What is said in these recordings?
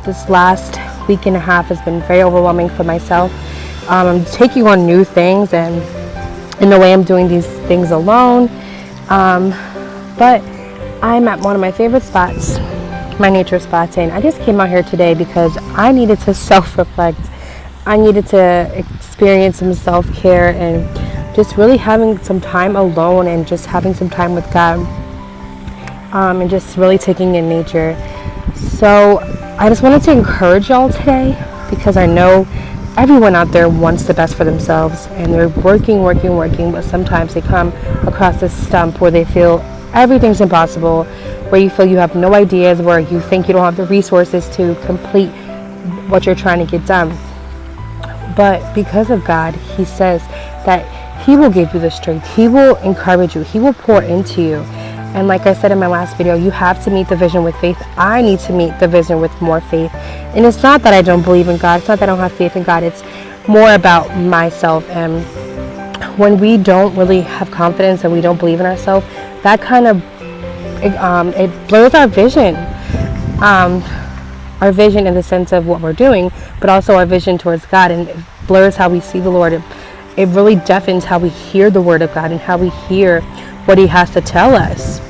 This last week and a half has been very overwhelming for myself. I'm taking on new things, and in a way I'm doing these things alone. But I'm at one of my favorite spots, my nature spots, and I just came out here today because I needed to self-reflect. I needed to experience some self-care and just really having some time alone and just having some time with God, and just really taking in nature. So I just wanted to encourage y'all today, because I know everyone out there wants the best for themselves, and they're working, but sometimes they come across this stump where they feel everything's impossible, where you feel you have no ideas, where you think you don't have the resources to complete what you're trying to get done. But because of God, He says that He will give you the strength. He will encourage you. He will pour into you. And like I said in my last video, you have to meet the vision with faith. I need to meet the vision with more faith. And it's not that I don't believe in God. It's not that I don't have faith in God. It's more about myself. And when we don't really have confidence and we don't believe in ourselves, that kind of, it blurs our vision. Our vision in the sense of what we're doing, but also our vision towards God. And it blurs how we see the Lord. It really deafens how we hear the Word of God and how we hear what He has to tell us.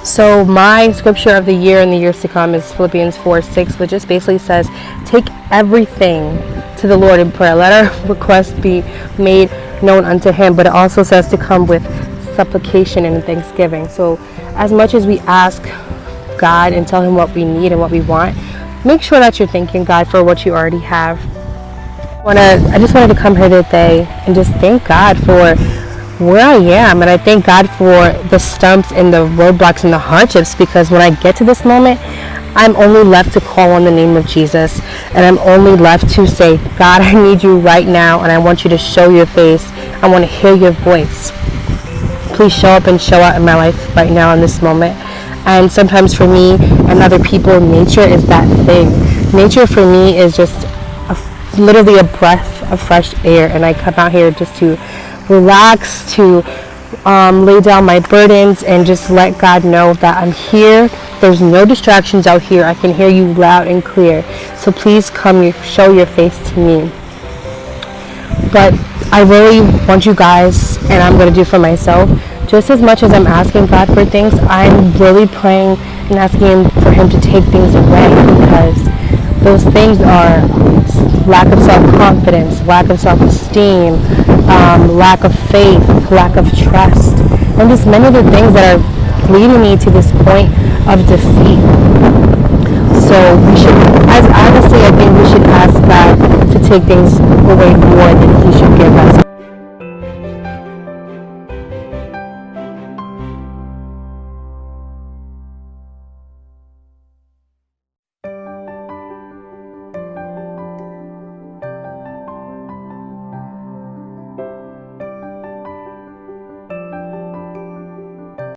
So my scripture of the year and the years to come is Philippians 4:6, which just basically says, take everything to the Lord in prayer. Let our requests be made known unto Him. But it also says to come with supplication and thanksgiving. So as much as we ask God and tell Him what we need and what we want, make sure that you're thanking God for what you already have. I just wanted to come here today and just thank God for where I am, and I thank God for the stumps and the roadblocks and the hardships, because when I get to this moment, I'm only left to call on the name of Jesus, and I'm only left to say, God, I need you right now, and I want you to show your face. I want to hear your voice. Please show up and show out in my life right now in this moment. And sometimes for me and other people, nature is that thing. Nature for me is just literally a breath of fresh air, and I come out here just to relax, to lay down my burdens and just let God know that I'm here. There's no distractions out here. I can hear you loud and clear. So please come, show your face to me. But I really want you guys, and I'm going to do for myself, just as much as I'm asking God for things, I'm really praying and asking for Him to take things away, because those things are lack of self-confidence, lack of self-esteem, lack of faith, lack of trust, and just many of the things that are leading me to this point of defeat. So we should, as honestly, I think we should ask God to take things away more than He should give us.